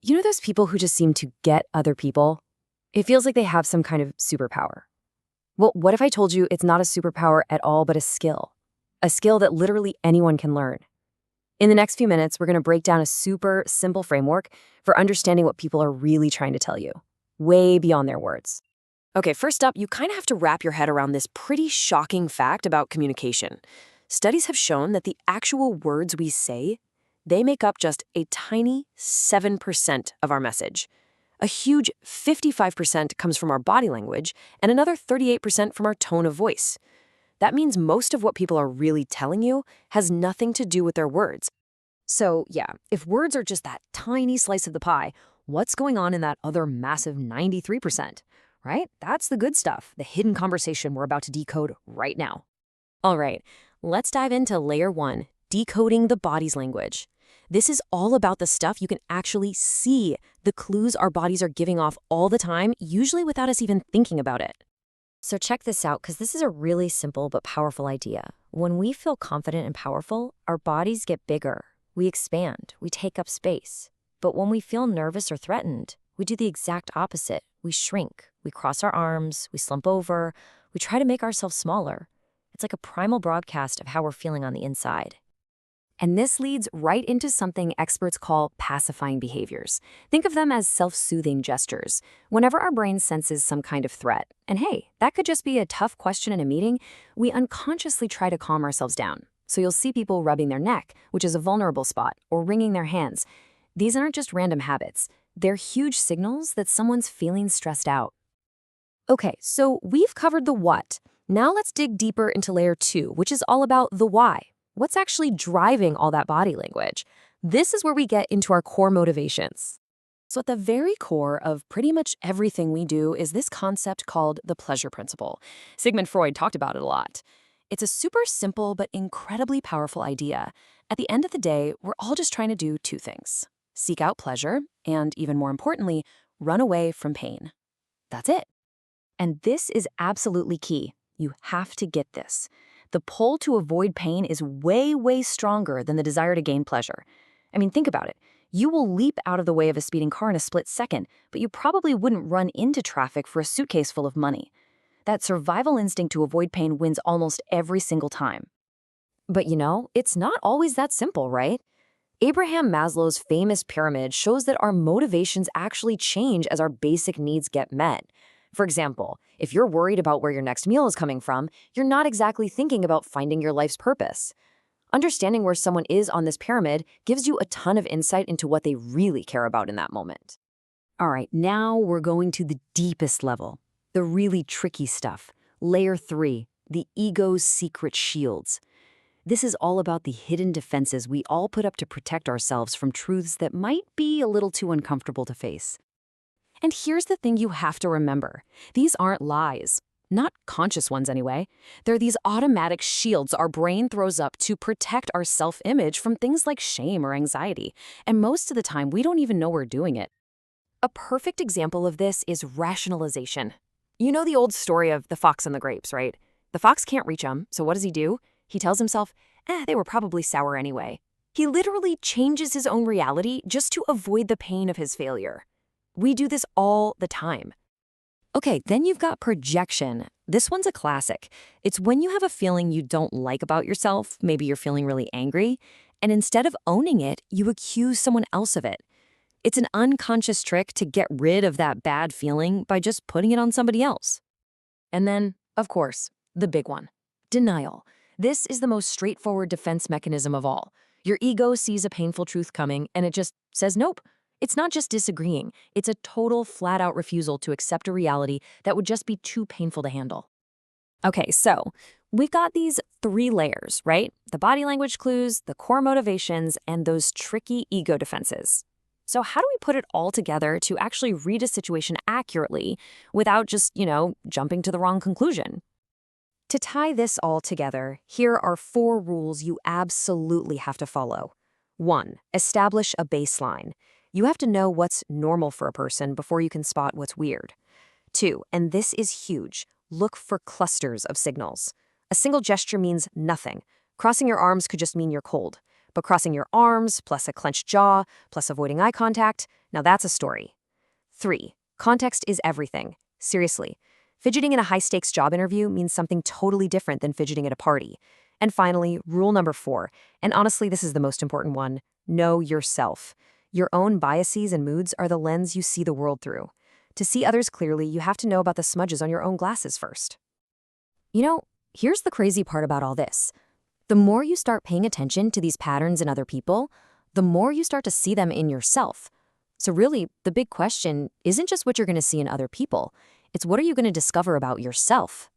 You know those people who just seem to get other people? It feels like they have some kind of superpower. Well, what if I told you it's not a superpower at all, but a skill? A skill that literally anyone can learn. In the next few minutes, we're going to break down a super simple framework for understanding what people are really trying to tell you, way beyond their words. Okay, first up, you kind of have to wrap your head around this pretty shocking fact about communication. Studies have shown that the actual words we say, they make up just a tiny 7% of our message. A huge 55% comes from our body language, and another 38% from our tone of voice. That means most of what people are really telling you has nothing to do with their words. So, yeah, if words are just that tiny slice of the pie, what's going on in that other massive 93%? Right? That's the good stuff, the hidden conversation we're about to decode right now. All right, let's dive into layer 1, decoding the body's language. This is all about the stuff you can actually see, the clues our bodies are giving off all the time, usually without us even thinking about it. So check this out, because this is a really simple but powerful idea. When we feel confident and powerful, our bodies get bigger. We expand, we take up space. But when we feel nervous or threatened, we do the exact opposite. We shrink, we cross our arms, we slump over, we try to make ourselves smaller. It's like a primal broadcast of how we're feeling on the inside. And this leads right into something experts call pacifying behaviors. Think of them as self-soothing gestures. Whenever our brain senses some kind of threat, and hey, that could just be a tough question in a meeting, we unconsciously try to calm ourselves down. So you'll see people rubbing their neck, which is a vulnerable spot, or wringing their hands. These aren't just random habits. They're huge signals that someone's feeling stressed out. Okay, so we've covered the what. Now let's dig deeper into layer 2, which is all about the why. What's actually driving all that body language? This is where we get into our core motivations. So at the very core of pretty much everything we do is this concept called the pleasure principle. Sigmund Freud talked about it a lot. It's a super simple but incredibly powerful idea. At the end of the day, we're all just trying to do two things: seek out pleasure and, even more importantly, run away from pain. That's it. And this is absolutely key. You have to get this. The pull to avoid pain is way, way stronger than the desire to gain pleasure. I mean, think about it. You will leap out of the way of a speeding car in a split second, but you probably wouldn't run into traffic for a suitcase full of money. That survival instinct to avoid pain wins almost every single time. But you know, it's not always that simple, right? Abraham Maslow's famous pyramid shows that our motivations actually change as our basic needs get met. For example, if you're worried about where your next meal is coming from, you're not exactly thinking about finding your life's purpose. Understanding where someone is on this pyramid gives you a ton of insight into what they really care about in that moment. All right, now we're going to the deepest level, the really tricky stuff. Layer 3, the ego's secret shields. This is all about the hidden defenses we all put up to protect ourselves from truths that might be a little too uncomfortable to face. And here's the thing you have to remember. These aren't lies. Not conscious ones anyway. They're these automatic shields our brain throws up to protect our self-image from things like shame or anxiety. And most of the time, we don't even know we're doing it. A perfect example of this is rationalization. You know the old story of the fox and the grapes, right? The fox can't reach them, so what does he do? He tells himself, they were probably sour anyway. He literally changes his own reality just to avoid the pain of his failure. We do this all the time. Okay, then you've got projection. This one's a classic. It's when you have a feeling you don't like about yourself, maybe you're feeling really angry, and instead of owning it, you accuse someone else of it. It's an unconscious trick to get rid of that bad feeling by just putting it on somebody else. And then, of course, the big one, denial. This is the most straightforward defense mechanism of all. Your ego sees a painful truth coming, and it just says nope. It's not just disagreeing, it's a total flat-out refusal to accept a reality that would just be too painful to handle. Okay, so we've got these 3 layers, right? The body language clues, the core motivations, and those tricky ego defenses. So how do we put it all together to actually read a situation accurately without just, jumping to the wrong conclusion? To tie this all together, here are 4 rules you absolutely have to follow. 1, establish a baseline. You have to know what's normal for a person before you can spot what's weird. 2, and this is huge, look for clusters of signals. A single gesture means nothing. Crossing your arms could just mean you're cold. But crossing your arms, plus a clenched jaw, plus avoiding eye contact, now that's a story. 3. Context is everything. Seriously. Fidgeting in a high-stakes job interview means something totally different than fidgeting at a party. And finally, rule number 4, and honestly this is the most important one, know yourself. Your own biases and moods are the lens you see the world through. To see others clearly, you have to know about the smudges on your own glasses first. Here's the crazy part about all this. The more you start paying attention to these patterns in other people, the more you start to see them in yourself. So really, the big question isn't just what you're going to see in other people, it's what are you going to discover about yourself?